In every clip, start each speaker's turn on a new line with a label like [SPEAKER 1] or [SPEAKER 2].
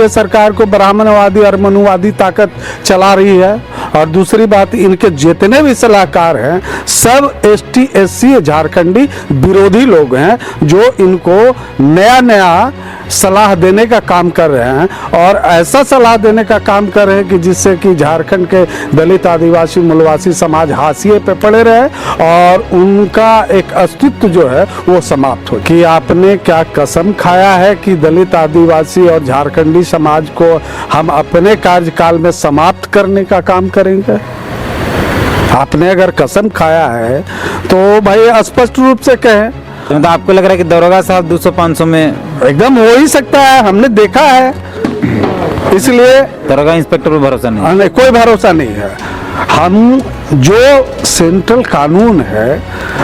[SPEAKER 1] ये सरकार को ब्राह्मणवादी और मनुवादी ताकत चला रही है। और दूसरी बात, इनके जितने भी सलाहकार हैं सब ST SC झारखंडी विरोधी लोग हैं, जो इनको नया नया सलाह देने का काम कर रहे हैं। और ऐसा सलाह देने का काम कर रहे हैं कि जिससे कि झारखंड के दलित, आदिवासी, मूलवासी समाज हाशिए पे पड़े रहे और उनका एक अस्तित्व जो है वो समाप्त हो। कि आपने क्या कसम खाया है कि दलित, आदिवासी और झारखंडी समाज को हम अपने कार्यकाल में समाप्त करने का काम करेंगे? आपने अगर कसम खाया है तो भाई स्पष्ट रूप से कहें।
[SPEAKER 2] तो आपको लग रहा है कि दरोगा साहब 200-500 में
[SPEAKER 1] एकदम हो ही सकता है, हमने देखा है, इसलिए
[SPEAKER 2] दरोगा इंस्पेक्टर पर भरोसा नहीं?
[SPEAKER 1] नहीं, कोई भरोसा नहीं है। हम जो सेंट्रल कानून है,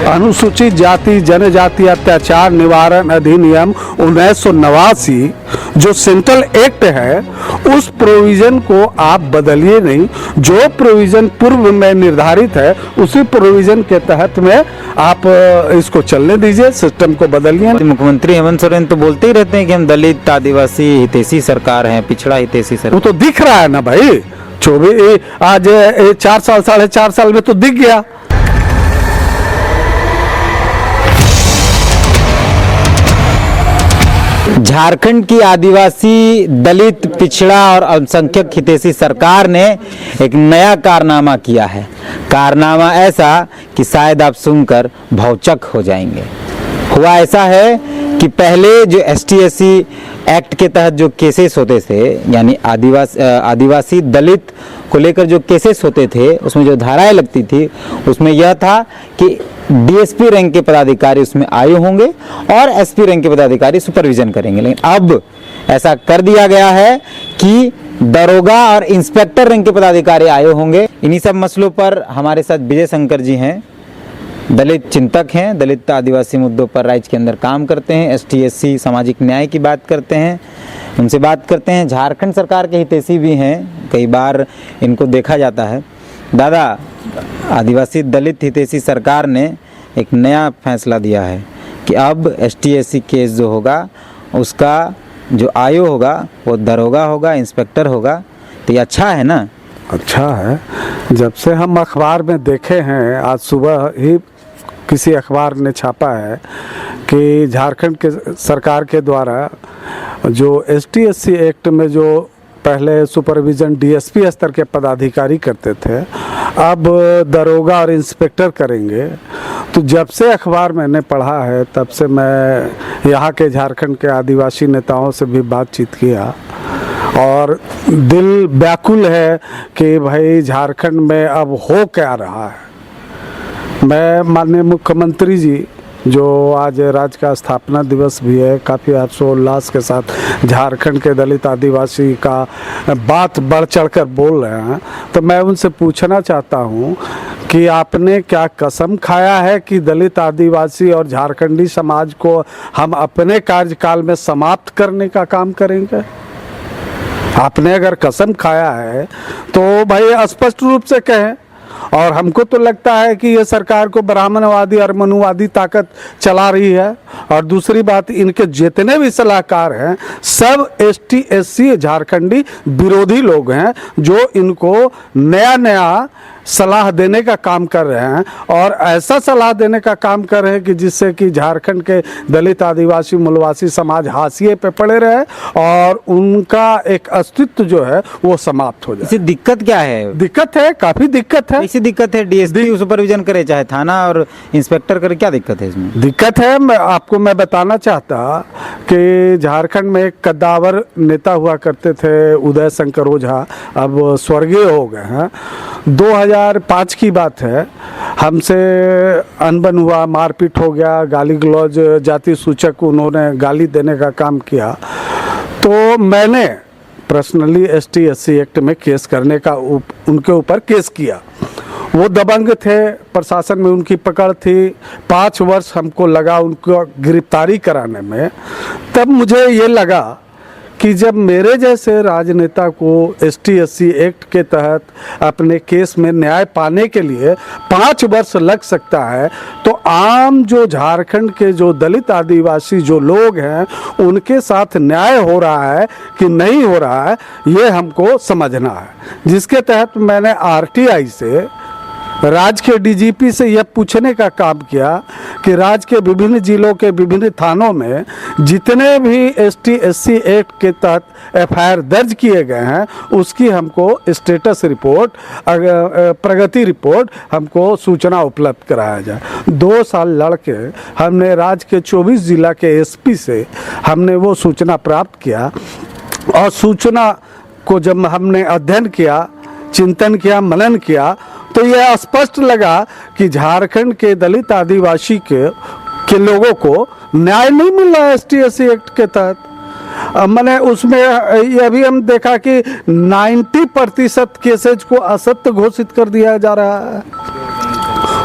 [SPEAKER 1] अनुसूचित जाति जनजाति अत्याचार निवारण अधिनियम 1989, जो सेंट्रल एक्ट है, उस प्रोविजन को आप बदलिए नहीं। जो प्रोविजन पूर्व में निर्धारित है उसी प्रोविजन के तहत में आप इसको चलने दीजिए, सिस्टम को बदलिए।
[SPEAKER 2] मुख्यमंत्री हेमंत सोरेन तो बोलते ही रहते हैं कि हम दलित, आदिवासी हितैषी सरकार हैं, पिछड़ा हितैषी सरकार।
[SPEAKER 1] वो तो दिख रहा है ना भाई, 24 आज 4 साल 4.5 साल में तो दिख गया।
[SPEAKER 2] झारखंड की आदिवासी, दलित, पिछड़ा और अल्पसंख्यक हितैषी सरकार ने एक नया कारनामा किया है। कारनामा ऐसा कि शायद आप सुनकर भौचक हो जाएंगे। हुआ ऐसा है कि पहले जो ST SC एक्ट के तहत जो केसेस होते थे, यानी आदिवासी दलित को लेकर जो केसेस होते थे, उसमें जो धाराएं लगती थी, उसमें यह था कि DSP रैंक के पदाधिकारी उसमें आए होंगे और SP रैंक के पदाधिकारी सुपरविजन करेंगे। लेकिन अब ऐसा कर दिया गया है कि दरोगा और इंस्पेक्टर रैंक के पदाधिकारी आए होंगे। इन्हीं सब मसलों पर हमारे साथ विजय शंकर जी हैं, दलित चिंतक हैं, दलित आदिवासी मुद्दों पर राज्य के अंदर काम करते हैं, ST SC सामाजिक न्याय की बात करते हैं। उनसे बात करते हैं। झारखंड सरकार के हितैषी भी हैं, कई बार इनको देखा जाता है। दादा, आदिवासी दलित हितैषी सरकार ने एक नया फैसला दिया है कि अब ST SC केस जो होगा उसका जो आयु होगा वो दरोगा होगा, इंस्पेक्टर होगा। तो ये अच्छा है ना?
[SPEAKER 1] अच्छा है। जब से हम अखबार में देखे हैं, आज सुबह ही किसी अखबार ने छापा है कि झारखंड के सरकार के द्वारा जो ST SC एक्ट में जो पहले सुपरविजन DSP स्तर के पदाधिकारी करते थे, अब दरोगा और इंस्पेक्टर करेंगे। तो जब से अखबार मैंने पढ़ा है तब से मैं यहाँ के झारखंड के आदिवासी नेताओं से भी बातचीत किया और दिल व्याकुल है कि भाई झारखंड में अब हो क्या रहा है। मैं माननीय मुख्यमंत्री जी, जो आज राज्य का स्थापना दिवस भी है, काफ़ी हर्षोल्लास के साथ झारखंड के दलित, आदिवासी का बात बढ़ चढ़कर बोल रहे हैं, तो मैं उनसे पूछना चाहता हूं कि आपने क्या कसम खाया है कि दलित, आदिवासी और झारखंडी समाज को हम अपने कार्यकाल में समाप्त करने का काम करेंगे? आपने अगर कसम खाया है तो भाई स्पष्ट रूप से कहें। और हमको तो लगता है कि ये सरकार को ब्राह्मणवादी और मनुवादी ताकत चला रही है। और दूसरी बात, इनके जितने भी सलाहकार हैं सब ST SC झारखंडी विरोधी लोग हैं, जो इनको नया नया सलाह देने का काम कर रहे हैं। और ऐसा सलाह देने का काम कर रहे हैं कि जिससे कि झारखंड के दलित, आदिवासी, मूलवासी समाज हाशिए पे पड़े रहे और उनका एक अस्तित्व जो है वो समाप्त हो जाए।
[SPEAKER 2] इसे दिक्कत क्या है?
[SPEAKER 1] दिक्कत है, काफी दिक्कत है।
[SPEAKER 2] ऐसी दिक्कत है DSP सुपरविजन करे चाहे थाना और इंस्पेक्टर करे, क्या दिक्कत है इसमें?
[SPEAKER 1] दिक्कत है। मैं बताना चाहता कि झारखंड में एक कद्दावर नेता हुआ करते थे, उदय शंकर ओझा, अब स्वर्गीय हो गए हैं। 2005 की बात है, हमसे अनबन हुआ, मारपीट हो गया, गाली गलौज, जाति सूचक उन्होंने गाली देने का काम किया। तो मैंने पर्सनली ST SC एक्ट में केस करने का उनके ऊपर केस किया। वो दबंग थे, प्रशासन में उनकी पकड़ थी, 5 वर्ष हमको लगा उनको गिरफ्तारी कराने में। तब मुझे ये लगा कि जब मेरे जैसे राजनेता को ST/SC एक्ट के तहत अपने केस में न्याय पाने के लिए 5 वर्ष लग सकता है, तो आम जो झारखंड के जो दलित आदिवासी जो लोग हैं उनके साथ न्याय हो रहा है कि नहीं हो रहा है, ये हमको समझना है। जिसके तहत मैंने RTI से राज्य के DGP से यह पूछने का काम किया कि राज्य के विभिन्न जिलों के विभिन्न थानों में जितने भी ST/SC एक्ट के तहत FIR दर्ज किए गए हैं उसकी हमको स्टेटस रिपोर्ट, प्रगति रिपोर्ट हमको सूचना उपलब्ध कराया जाए। 2 साल लड़के हमने राज्य के 24 जिला के SP से हमने वो सूचना प्राप्त किया, और सूचना को जब हमने अध्ययन किया, चिंतन किया, मनन किया, तो यह स्पष्ट लगा कि झारखंड के दलित आदिवासी के लोगों को न्याय नहीं मिल रहा है ST/SC एक्ट के तहत। मैंने उसमें यह भी हम देखा कि 90% केसेज को असत्य घोषित कर दिया जा रहा है।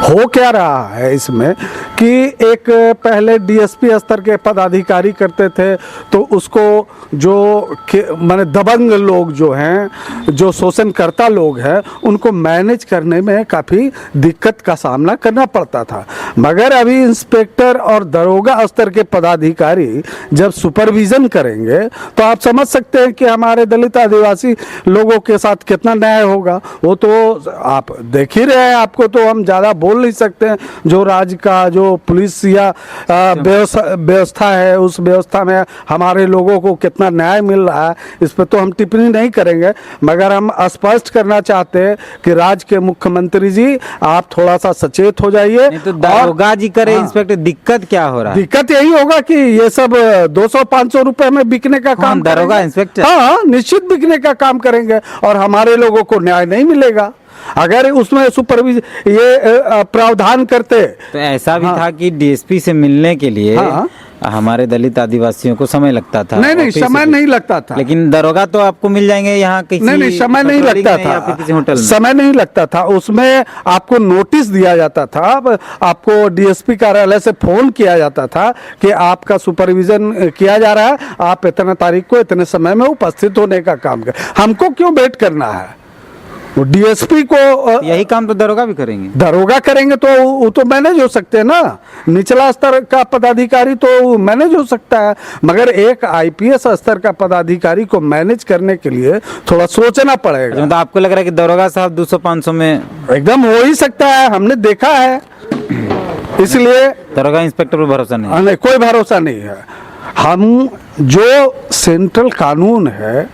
[SPEAKER 1] हो क्या रहा है इसमें कि एक पहले DSP स्तर के पदाधिकारी करते थे, तो उसको जो माने दबंग लोग जो हैं, जो शोषणकर्ता लोग हैं, उनको मैनेज करने में काफ़ी दिक्कत का सामना करना पड़ता था। मगर अभी इंस्पेक्टर और दरोगा स्तर के पदाधिकारी जब सुपरविज़न करेंगे तो आप समझ सकते हैं कि हमारे दलित आदिवासी लोगों के साथ कितना न्याय होगा। वो तो आप देख ही रहे हैं, आपको तो हम ज़्यादा बोल नहीं सकते हैं। जो राज्य का जो पुलिस या व्यवस्था है, उस व्यवस्था में हमारे लोगों को कितना न्याय मिल रहा है, इस पर तो हम टिप्पणी नहीं करेंगे। मगर हम स्पष्ट करना चाहते हैं कि राज्य के मुख्यमंत्री जी, आप थोड़ा सा सचेत हो जाइए।
[SPEAKER 2] तो दरोगा जी करे, इंस्पेक्टर, दिक्कत क्या हो रहा है?
[SPEAKER 1] दिक्कत यही होगा कि ये सब 200-500 रुपए में बिकने का काम
[SPEAKER 2] दरोगा इंस्पेक्टर,
[SPEAKER 1] हाँ, निश्चित बिकने का काम करेंगे और हमारे लोगों को न्याय नहीं मिलेगा। अगर उसमें सुपरविजन ये प्रावधान करते
[SPEAKER 2] तो ऐसा भी था कि DSP से मिलने के लिए हमारे दलित आदिवासियों को समय लगता था।
[SPEAKER 1] नहीं, समय नहीं लगता था।
[SPEAKER 2] लेकिन दरोगा तो आपको मिल जाएंगे यहाँ किसी,
[SPEAKER 1] नहीं, समय नहीं लगता था,
[SPEAKER 2] किसी होटल में
[SPEAKER 1] समय नहीं लगता था। उसमें आपको नोटिस दिया जाता था, आपको DSP कार्यालय से फोन किया जाता था कि आपका सुपरविजन किया जा रहा है, आप इतना तारीख को इतने समय में उपस्थित होने का काम करें। हमको क्यों वेट करना है? DSP को
[SPEAKER 2] यही काम तो दरोगा भी करेंगे।
[SPEAKER 1] दरोगा करेंगे तो वो तो मैनेज हो सकते हैं ना, निचला स्तर का पदाधिकारी तो मैनेज हो सकता है। मगर एक IPS स्तर का पदाधिकारी को मैनेज करने के लिए थोड़ा सोचना पड़ेगा।
[SPEAKER 2] तो आपको लग रहा है कि दरोगा साहब 200-500 में
[SPEAKER 1] एकदम हो ही सकता है, हमने देखा है, इसलिए
[SPEAKER 2] दरोगा इंस्पेक्टर पर भरोसा नहीं,
[SPEAKER 1] कोई भरोसा नहीं है। हम जो सेंट्रल कानून है,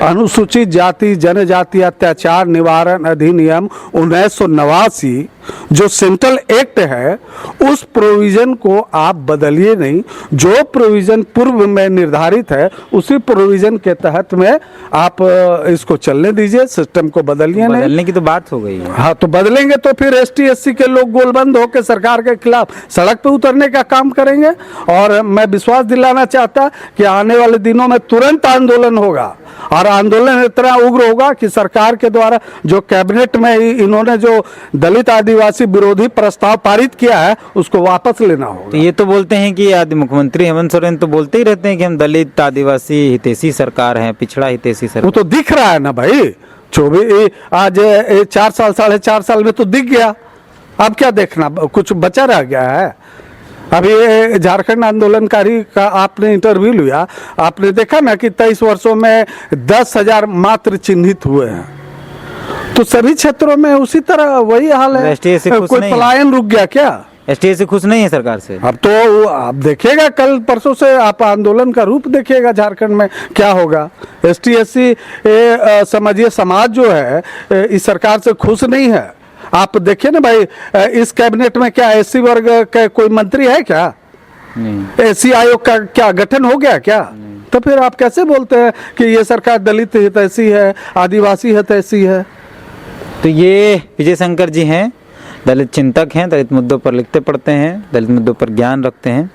[SPEAKER 1] अनुसूचित जाति जनजाति अत्याचार निवारण अधिनियम 1989, जो सेंट्रल एक्ट है, उस प्रोविजन को आप बदलिए नहीं। जो प्रोविजन पूर्व में निर्धारित है उसी प्रोविजन के तहत में आप इसको चलने दीजिए, सिस्टम को बदलिए नहीं।
[SPEAKER 2] बदलने की तो बात हो गई है।
[SPEAKER 1] हाँ, तो बदलेंगे तो फिर ST/SC के लोग गोलबंद होकर सरकार के खिलाफ सड़क पे उतरने का काम करेंगे। और मैं विश्वास दिलाना चाहता कि आने वाले दिनों में तुरंत आंदोलन होगा, और आंदोलन इतना उग्र होगा कि सरकार के द्वारा जो कैबिनेट में इन्होंने जो दलित आदिवासी विरोधी प्रस्ताव पारित किया है उसको वापस लेना होगा।
[SPEAKER 2] तो ये तो बोलते हैं कि मुख्यमंत्री हेमंत सोरेन तो बोलते ही रहते हैं कि हम दलित आदिवासी हितैषी सरकार है, पिछड़ा हितैषी सरकार।
[SPEAKER 1] वो तो दिख रहा है ना भाई, 24 आज 4 साल 4.5 साल में तो दिख गया। अब क्या देखना, कुछ बचा रह गया है? अभी झारखंड आंदोलनकारी का आपने इंटरव्यू लिया, आपने देखा ना कि 23 वर्षों में 10,000 मात्र चिन्हित हुए हैं। तो सभी क्षेत्रों में उसी तरह वही हाल है। कोई पलायन रुक गया क्या?
[SPEAKER 2] ST/SC खुश नहीं है सरकार से?
[SPEAKER 1] अब तो आप देखिएगा, कल परसों से आप आंदोलन का रूप देखिएगा झारखंड में क्या होगा। ST/SC समझिए समाज जो है इस सरकार से खुश नहीं है। आप देखिए ना भाई, इस कैबिनेट में क्या SC वर्ग का कोई मंत्री है क्या? नहीं। SC आयोग का क्या गठन हो गया क्या? तो फिर आप कैसे बोलते हैं कि ये सरकार दलित हितैषी है, आदिवासी हितैषी है?
[SPEAKER 2] तो ये विजय शंकर जी हैं, दलित चिंतक हैं, दलित मुद्दों पर लिखते पढ़ते हैं, दलित मुद्दों पर ज्ञान रखते हैं।